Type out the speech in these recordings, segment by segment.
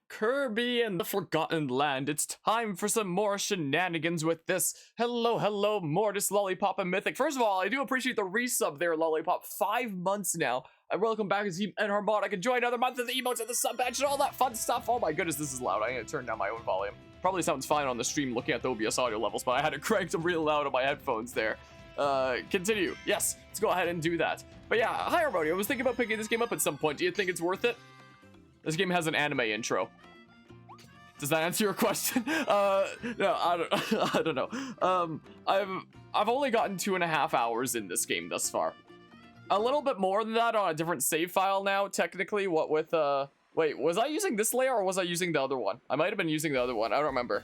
Kirby and the Forgotten Land. It's time for some more shenanigans with this. Hello, Mortis, Lollipop, and Mythic. First of all, I do appreciate the resub there, Lollipop. 5 months now. And welcome back as Team and Harmonic. Enjoy another month of the emotes and the sub badge and all that fun stuff. Oh my goodness, this is loud. I need to turn down my own volume. Probably sounds fine on the stream looking at the OBS audio levels, but I had it cranked real loud on my headphones there. Continue. Yes, let's go ahead and do that. But yeah, hi everybody. I was thinking about picking this game up at some point. Do you think it's worth it? This game has an anime intro. Does that answer your question? No, I don't know. I've only gotten 2.5 hours in this game thus far. A little bit more than that on a different save file now, technically. What with, wait, was I using this layer or was I using the other one? I might have been using the other one. I don't remember.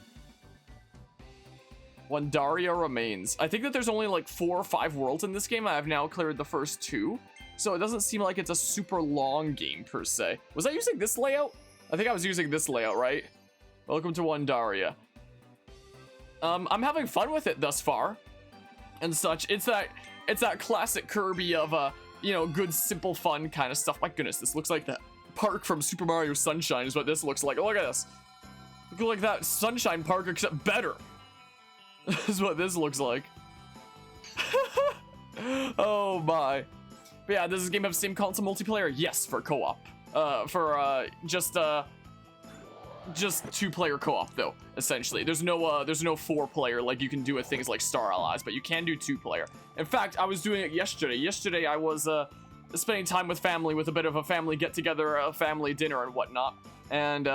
Wandaria Remains. I think that there's only like 4 or 5 worlds in this game. I have now cleared the first 2. So it doesn't seem like it's a super long game per se. Was I using this layout? I think I was using this layout, right? Welcome to Wandaria. I'm having fun with it thus far and such. It's that classic Kirby of you know, good simple fun kind of stuff. My goodness, this looks like that park from Super Mario Sunshine is what this looks like. Look at this. Look like that Sunshine Park except better. This is what this looks like. Oh my. But yeah, does this game have same console multiplayer? Yes, for co-op. Just 2-player co-op though, essentially. There's no 4-player like you can do with things like Star Allies, but you can do 2-player. In fact, I was doing it yesterday. Yesterday I was spending time with family with a bit of a family get-together, a family dinner and whatnot. And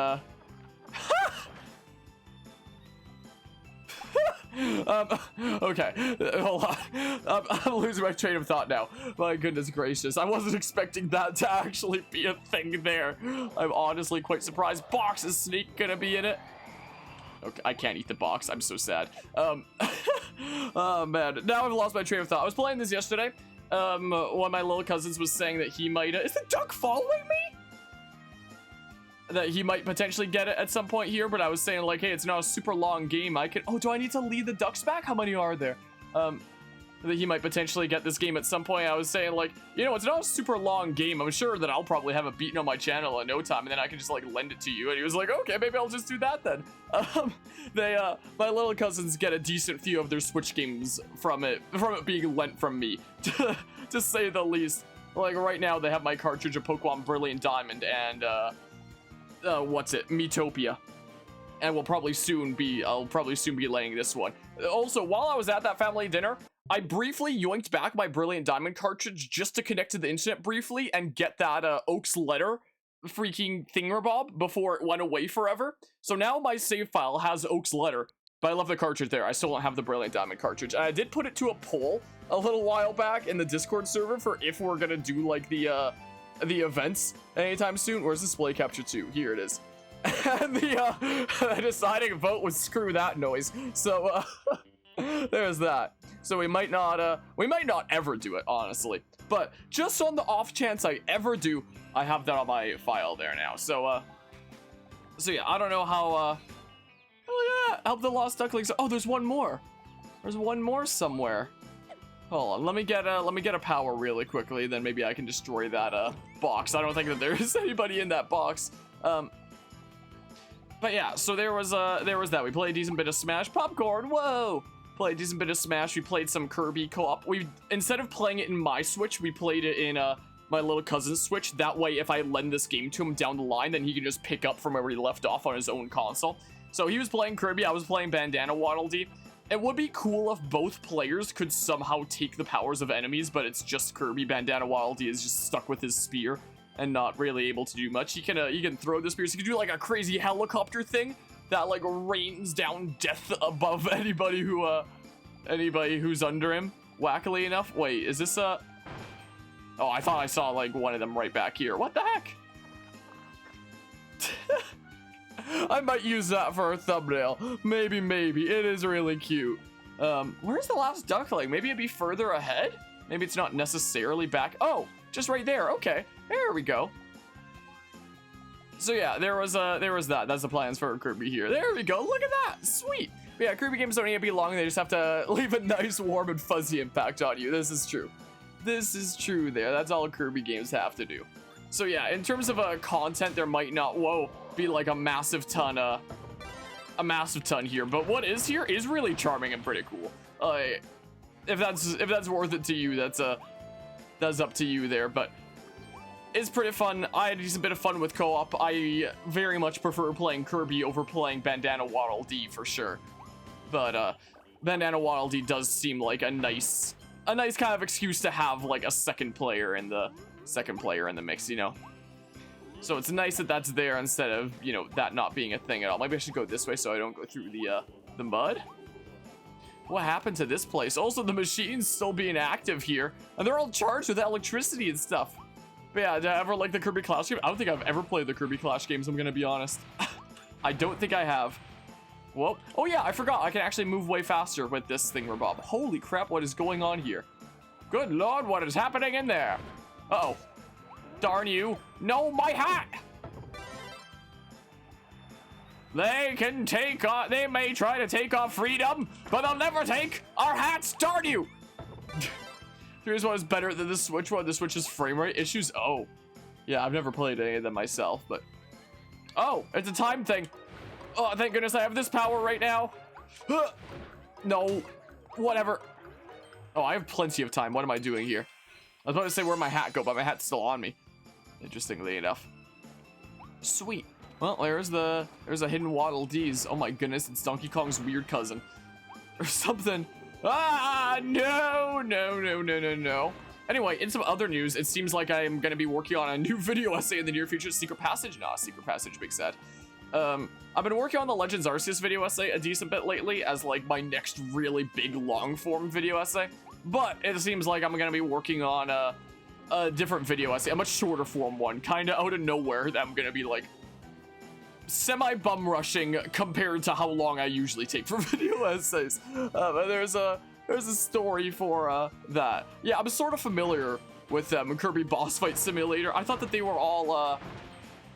okay, hold on. I'm losing my train of thought now. My goodness gracious, I wasn't expecting that to actually be a thing there. I'm honestly quite surprised. Box is Sneak gonna be in it? Okay, I can't eat the box. I'm so sad. Oh man, now I've lost my train of thought. I was playing this yesterday. One of my little cousins was saying that he might. Is the duck following me? That he might potentially get it at some point here, but I was saying like, hey, it's not a super long game. I can. Oh, do I need to lead the ducks back? How many are there? That he might potentially get this game at some point. I was saying like, you know, it's not a super long game. I'm sure that I'll probably have it beaten on my channel in no time, and then I can just like lend it to you. And he was like, okay, maybe I'll just do that then. My little cousins get a decent few of their Switch games from it being lent from me, to say the least. Like right now, they have my cartridge of Pokemon Brilliant Diamond and what's it? Miitopia. And I'll probably soon be laying this one. Also, while I was at that family dinner, I briefly yoinked back my Brilliant Diamond cartridge just to connect to the internet briefly and get that Oak's letter freaking thingamabob before it went away forever. So now my save file has Oak's letter, but I left the cartridge there. I still don't have the Brilliant Diamond cartridge. And I did put it to a poll a little while back in the Discord server for if we're gonna do like the events anytime soon. Where's display capture 2? Here it is. And the deciding vote was screw that noise. So there's that. So we might not ever do it, honestly. But just on the off chance I ever do, I have that on my file there now. So yeah, I don't know how oh yeah, help the lost ducklings. Oh, there's one more. There's one more somewhere. Hold on, let me get a power really quickly, then maybe I can destroy that box. I don't think that there is anybody in that box. But yeah, so there was that. We played a decent bit of Smash. Popcorn, whoa! Played a decent bit of Smash. We played some Kirby co-op. Instead of playing it in my Switch, we played it in my little cousin's Switch. That way, if I lend this game to him down the line, then he can just pick up from where he left off on his own console. So he was playing Kirby, I was playing Bandana Waddle Dee. It would be cool if both players could somehow take the powers of enemies, but it's just Kirby. Bandana Waddle Dee is just stuck with his spear and not really able to do much. He can throw the spears. He can do like a crazy helicopter thing that like rains down death above anybody who's under him. Wackily enough. Wait, is this oh, I thought I saw like one of them right back here. What the heck? I might use that for a thumbnail. Maybe. It is really cute. Where's the last duckling? Maybe it'd be further ahead? Maybe it's not necessarily back. Oh, just right there. Okay, there we go. So yeah, there was that. That's the plans for Kirby here. There we go. Look at that. Sweet. But yeah, Kirby games don't need to be long. They just have to leave a nice, warm, and fuzzy impact on you. This is true. This is true there. That's all Kirby games have to do. So yeah, in terms of content, there might not... Whoa. be like a massive ton here. But what is here is really charming and pretty cool. If that's worth it to you, that's up to you there. But it's pretty fun. I had a decent bit of fun with co-op. I very much prefer playing Kirby over playing Bandana Waddle Dee for sure. But Bandana Waddle Dee does seem like a nice kind of excuse to have like a second player in the mix, you know. So it's nice that that's there instead of, you know, that not being a thing at all. Maybe I should go this way so I don't go through the mud. What happened to this place? Also, the machine's still being active here, and they're all charged with electricity and stuff. But yeah, did I ever like the Kirby Clash game? I don't think I've ever played the Kirby Clash games, I'm gonna be honest. I don't think I have. Whoa. Oh yeah, I forgot. I can actually move way faster with this thingamabob. Holy crap, what is going on here? Good lord, what is happening in there? Uh-oh. Darn you. No, my hat! They can take off, they may try to take off freedom, but they'll never take our hats, darn you! Here's one is better than the Switch one. The Switch's frame rate issues. Oh. Yeah, I've never played any of them myself, but... Oh, it's a time thing. Oh, thank goodness I have this power right now. No. Whatever. Oh, I have plenty of time. What am I doing here? I was about to say where'd my hat go, but my hat's still on me. Interestingly enough. Sweet. Well, there's a hidden Waddle Dees. Oh my goodness, it's Donkey Kong's weird cousin. Or something. Ah, no. Anyway, in some other news, it seems like I'm going to be working on a new video essay in the near future. Secret Passage? Nah, Secret Passage, big sad. I've been working on the Legends Arceus video essay a decent bit lately as like my next really big long form video essay. But it seems like I'm going to be working on a different video essay, a much shorter form one, kind of out of nowhere that I'm going to be like semi-bum rushing compared to how long I usually take for video essays. But there's a story for that. Yeah, I'm sort of familiar with Kirby Boss Fight Simulator. I thought that they were all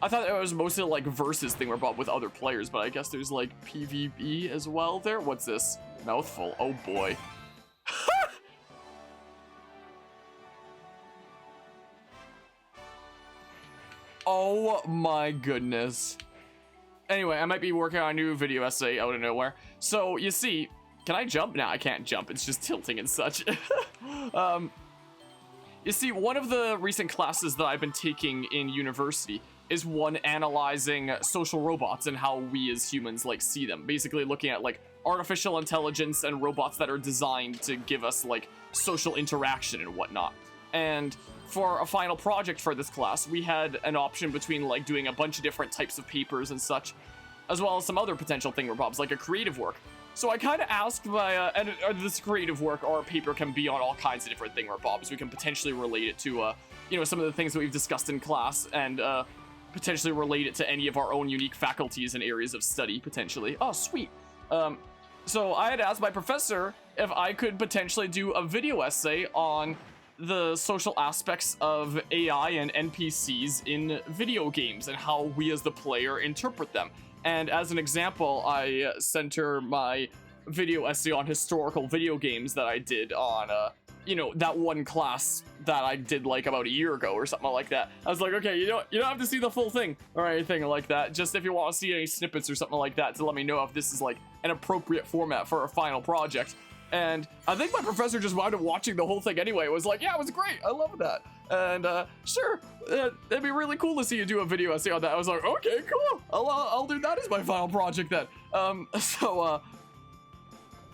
I thought it was mostly like versus thingamabob with other players, but I guess there's like PvE as well there. What's this? Mouthful. Oh boy. Oh my goodness. Anyway, I might be working on a new video essay out of nowhere. So, you see, can I jump? No, I can't jump. It's just tilting and such. You see, one of the recent classes that I've been taking in university is one analyzing social robots and how we as humans, like, see them. Basically looking at, like, artificial intelligence and robots that are designed to give us, like, social interaction and whatnot. And for a final project for this class, we had an option between like doing a bunch of different types of papers and such, as well as some other potential thingamabobs, like a creative work. So I kind of asked my, this creative work or paper can be on all kinds of different thingamabobs. We can potentially relate it to, you know, some of the things that we've discussed in class and potentially relate it to any of our own unique faculties and areas of study, potentially. Oh, sweet. So I had asked my professor if I could potentially do a video essay on the social aspects of AI and NPCs in video games and how we as the player interpret them. And as an example, I sent her my video essay on historical video games that I did on, you know, that one class that I did like about a year ago or something like that. I was like, okay, you don't have to see the full thing or anything like that. Just if you want to see any snippets or something like that to let me know if this is like an appropriate format for a final project. And I think my professor just wound up watching the whole thing anyway. It was like, yeah, it was great. I love that. And sure, it'd be really cool to see you do a video essay on that. I was like, okay, cool. I'll do that as my final project then.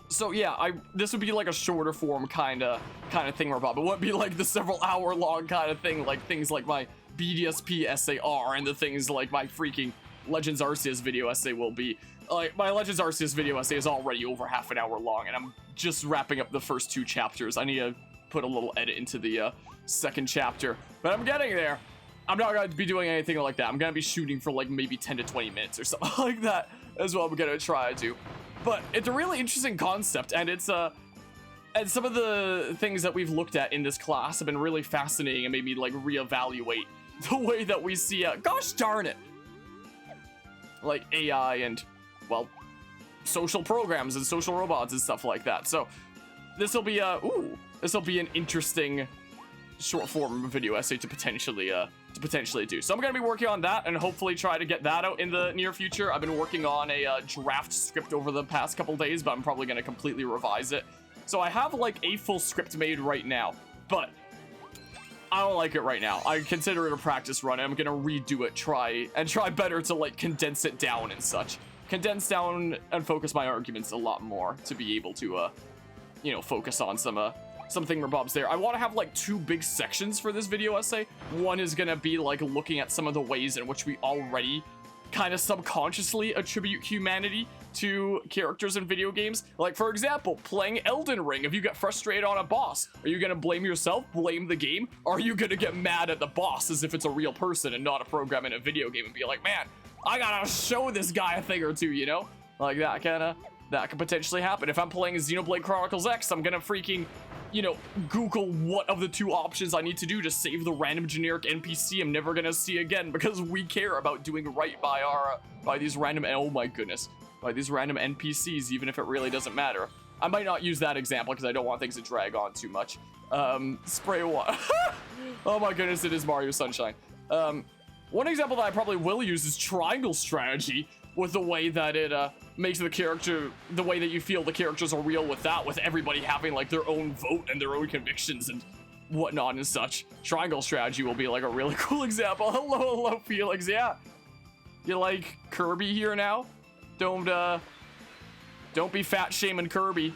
So yeah, this would be like a shorter form kind of thingamabob. It wouldn't be like the several hour long kind of thing, like things like my BDSP essay are and the things like my freaking Legends Arceus video essay will be. Like, my Legends Arceus video essay is already over half an hour long, and I'm just wrapping up the first 2 chapters. I need to put a little edit into the second chapter, but I'm getting there. I'm not going to be doing anything like that. I'm going to be shooting for like maybe 10 to 20 minutes or something like that as well. I'm going to try to. But it's a really interesting concept, and it's and some of the things that we've looked at in this class have been really fascinating and made me like reevaluate the way that we see gosh darn it, like AI and, well, social programs and social robots and stuff like that. So this will be an interesting short form video essay to potentially to potentially do. So I'm going to be working on that and hopefully try to get that out in the near future. I've been working on a draft script over the past couple days, but I'm probably going to completely revise it. So I have like a full script made right now, but I don't like it right now. I consider it a practice run. I'm going to redo it, try better to like condense it down and such. Condense down and focus my arguments a lot more to be able to, you know, focus on some thingamabobs there. I want to have like 2 big sections for this video essay. One is going to be like looking at some of the ways in which we already kind of subconsciously attribute humanity to characters in video games. Like, for example, playing Elden Ring. If you get frustrated on a boss, are you going to blame yourself, blame the game? Or are you going to get mad at the boss as if it's a real person and not a program in a video game and be like, man, I gotta show this guy a thing or two, you know? Like that could potentially happen. If I'm playing Xenoblade Chronicles X, I'm gonna freaking, you know, Google what of the 2 options I need to do to save the random generic NPC I'm never gonna see again, because we care about doing right by by these random, oh my goodness, by these random NPCs, even if it really doesn't matter. I might not use that example because I don't want things to drag on too much. Spray water. Oh my goodness, it is Mario Sunshine. One example that I probably will use is triangle strategy, with the way that it makes the character, the way that you feel the characters are real with that, with everybody having like their own vote and their own convictions and whatnot and such. Triangle strategy will be like a really cool example. Hello, Felix. Yeah, you like Kirby here now? Don't be fat shaming Kirby.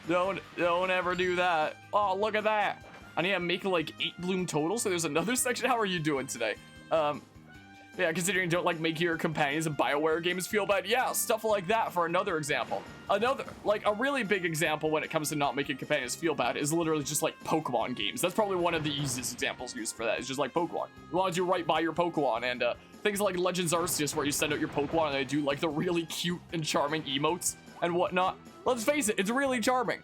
don't ever do that. Oh, look at that. I need to make like 8 bloom total, so there's another section. How are you doing today? Yeah, considering you don't like make your companions in BioWare games feel bad. Yeah, stuff like that for another example. Another, like a really big example when it comes to not making companions feel bad is literally just like Pokemon games. That's probably one of the easiest examples used for that. It's just like Pokemon. You want to do right by your Pokemon, and things like Legends Arceus where you send out your Pokemon and they do like the really cute and charming emotes and whatnot. Let's face it, it's really charming.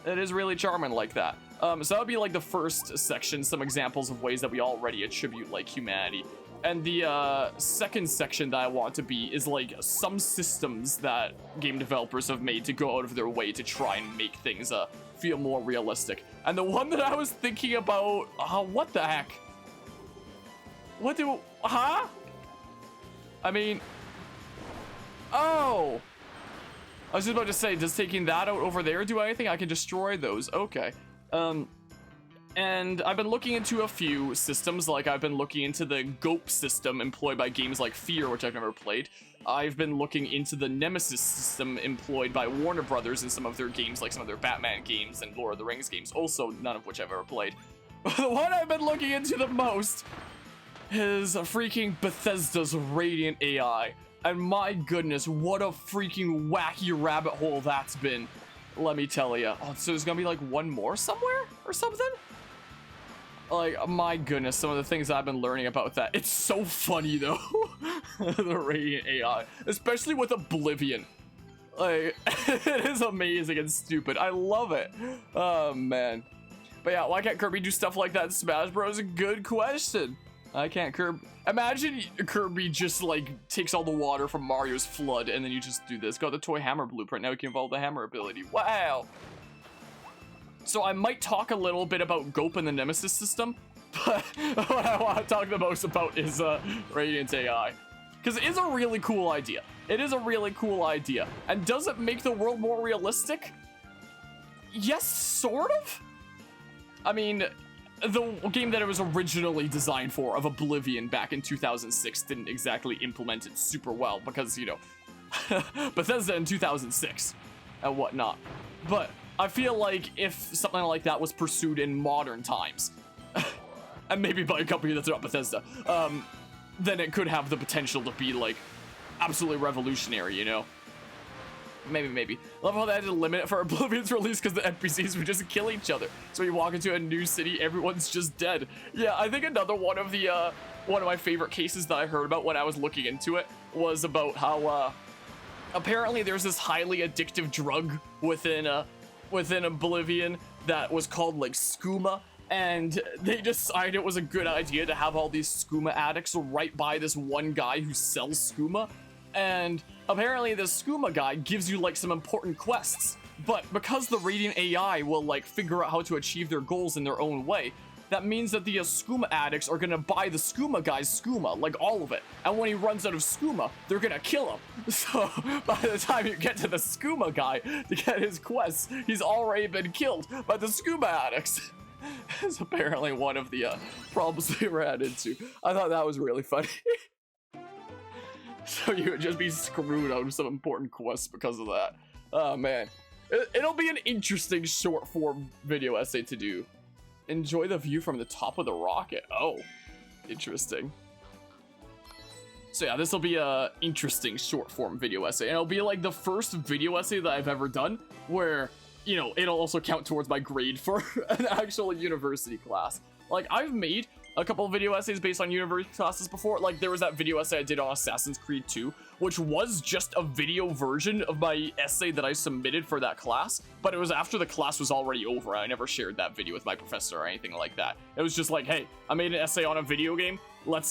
It is really charming like that. So that would be like the first section, some examples of ways that we already attribute like humanity. And the second section that I want to be is like some systems that game developers have made to go out of their way to try and make things feel more realistic. And the one that I was thinking about, what the heck? I mean, oh, I was just about to say, does taking that out over there do anything? I can destroy those. Okay. And I've been looking into a few systems, like I've been looking into the GOAP system employed by games like Fear, which I've never played. I've been looking into the Nemesis system employed by Warner Brothers in some of their games, like some of their Batman games and Lord of the Rings games, also none of which I've ever played. The one I've been looking into the most is freaking Bethesda's Radiant AI. And my goodness, what a freaking wacky rabbit hole that's been. Let me tell you. Oh, so there's gonna be like one more somewhere or something? Like, my goodness, some of the things I've been learning about that. It's so funny though. The Radiant AI, especially with Oblivion. Like, it is amazing and stupid. I love it. Oh man. But yeah, why can't Kirby do stuff like that in Smash Bros? A good question. I can't Kirby. Imagine Kirby just like takes all the water from Mario's flood and then you just do this. Got the toy hammer blueprint. Now you can evolve the hammer ability. Wow. So I might talk a little bit about GOAP and the Nemesis system, but what I want to talk the most about is Radiant AI. Because it is a really cool idea. It is a really cool idea. And does it make the world more realistic? Yes, sort of. I mean, the game that it was originally designed for, of Oblivion, back in 2006, didn't exactly implement it super well because, you know, Bethesda in 2006 and whatnot. But I feel like if something like that was pursued in modern times, and maybe by a company that's not Bethesda, then it could have the potential to be, like, absolutely revolutionary, you know? Maybe. Love how they had to limit it for Oblivion's release because the NPCs would just kill each other. So you walk into a new city, everyone's just dead. Yeah, I think another one of the, one of my favorite cases that I heard about when I was looking into it was about how, apparently there's this highly addictive drug within Oblivion that was called, like, skooma. And they decided it was a good idea to have all these skooma addicts right by this one guy who sells skooma. And apparently this skooma guy gives you like some important quests, but because the Radiant AI will like figure out how to achieve their goals in their own way, that means that the skooma addicts are gonna buy the skooma guy's skooma, like all of it. And when he runs out of skooma, they're gonna kill him. So by the time you get to the skooma guy to get his quests, he's already been killed by the skooma addicts. It's apparently one of the problems they ran into. I thought that was really funny. So you would just be screwed out of some important quests because of that. Oh man. It'll be an interesting short form video essay to do. Enjoy the view from the top of the rocket. Oh, interesting. So yeah, this will be a interesting short form video essay. And it'll be like the first video essay that I've ever done where, you know, it'll also count towards my grade for an actual university class. Like, I've made a couple of video essays based on university classes before. Like, there was that video essay I did on Assassin's Creed 2, which was just a video version of my essay that I submitted for that class, but it was after the class was already over. I never shared that video with my professor or anything like that. It was just like, hey, I made an essay on a video game. Let's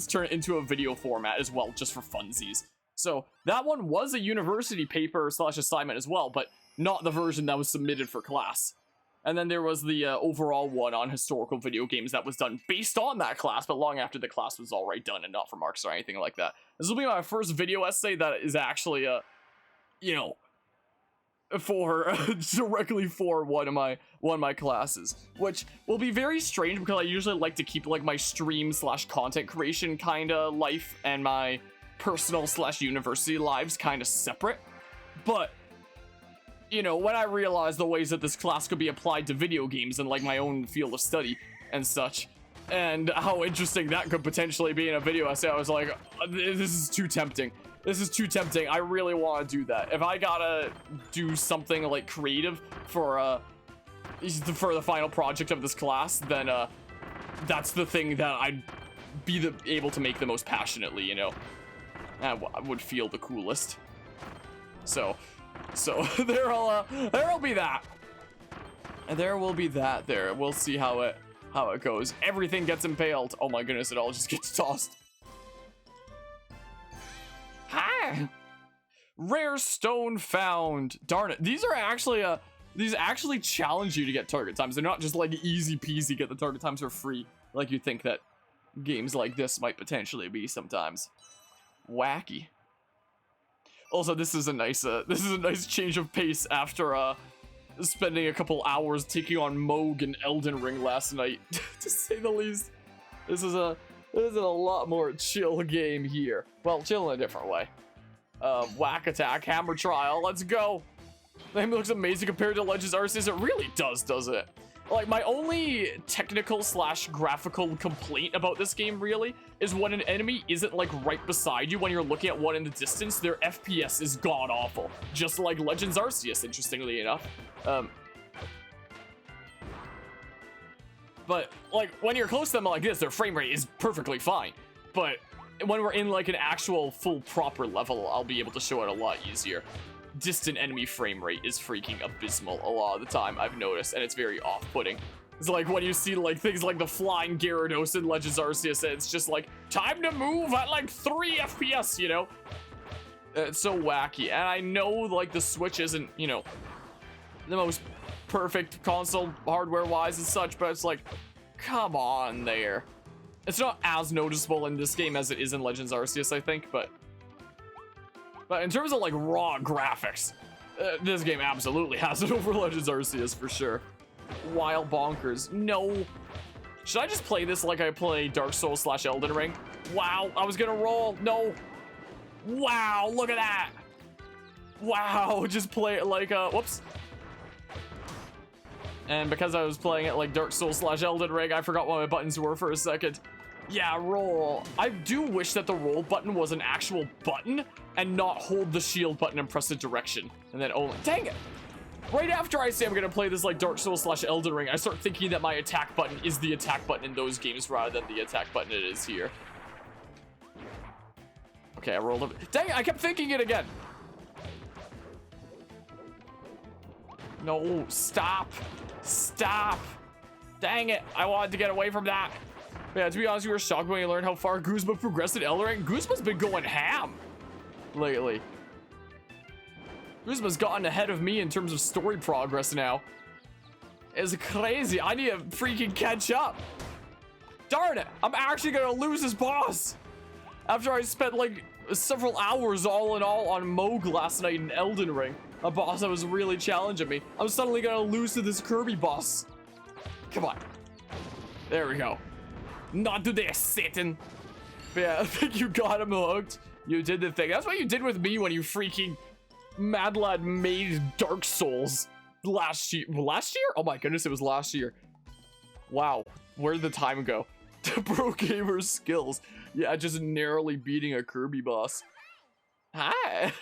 turn it into a video format as well, just for funsies. So that one was a university paper / assignment as well, but not the version that was submitted for class. And then there was the overall one on historical video games that was done based on that class, but long after the class was already done and not for marks or anything like that. This will be my first video essay that is actually, you know, for directly for one of my classes, which will be very strange because I usually like to keep like my stream / content creation kind of life and my personal / university lives kind of separate. But you know, when I realized the ways that this class could be applied to video games and like my own field of study and such, and how interesting that could potentially be in a video essay, I was like, this is too tempting. This is too tempting. I really want to do that. If I gotta do something like creative for the final project of this class, then that's the thing that I'd be able to make the most passionately, you know? I would feel the coolest. So there'll be that. And there will be that there. We'll see how it goes. Everything gets impaled. Oh my goodness, it all just gets tossed. Hi. Rare stone found. Darn it. These actually challenge you to get target times. They're not just like easy peasy get the target times for free like you think that games like this might potentially be sometimes. Wacky. Also, this is a nice change of pace after spending a couple hours taking on Moog and Elden Ring last night, to say the least. This is a lot more chill game here. Well, chill in a different way. Whack attack, hammer trial, let's go. The game looks amazing compared to Legends Arceus. It really does, doesn't it? Like, my only technical / graphical complaint about this game, really, is when an enemy isn't, like, right beside you when you're looking at one in the distance, their FPS is god-awful. Just like Legends Arceus, interestingly enough. But, like, when you're close to them like this, their frame rate is perfectly fine. But when we're in, like, an actual full proper level, I'll be able to show it a lot easier. Distant enemy frame rate is freaking abysmal a lot of the time, I've noticed, and it's very off-putting. It's like when you see like things like the flying Gyarados in Legends Arceus, it's just like, time to move at like 3 FPS, you know? It's so wacky, and I know like the Switch isn't, you know, the most perfect console hardware-wise and such, but it's like, come on there. It's not as noticeable in this game as it is in Legends Arceus, I think, but in terms of like raw graphics, this game absolutely has it over Legends Arceus for sure. Wild bonkers. No. Should I just play this like I play Dark Souls / Elden Ring? Wow, I was gonna roll. No. Wow, look at that. Wow, just play it like, whoops. And because I was playing it like Dark Souls / Elden Ring, I forgot what my buttons were for a second. Yeah, roll. I do wish that the roll button was an actual button and not hold the shield button and press a direction. And then, oh, dang it. Right after I say I'm gonna play this like Dark Souls / Elden Ring, I start thinking that my attack button is the attack button in those games rather than the attack button it is here. Okay, I rolled it. Dang it, I kept thinking it again. No, stop. Stop. Dang it, I wanted to get away from that. Yeah, to be honest, you were shocked when you learned how far Guzma progressed in Elden Ring. Guzma's been going ham lately. Guzma's gotten ahead of me in terms of story progress now. is crazy. I need to freaking catch up. Darn it, I'm actually gonna lose this boss. After I spent like several hours all in all on Moog last night in Elden Ring, a boss that was really challenging me, I'm suddenly gonna lose to this Kirby boss. Come on. There we go. Not today, Satan. But yeah, I think you got him hooked. You did the thing. That's what you did with me when you freaking Mad Lad made Dark Souls last year. Last year? Oh my goodness, it was last year. Wow, where did the time go? Pro gamer skills. Yeah, just narrowly beating a Kirby boss. Hi.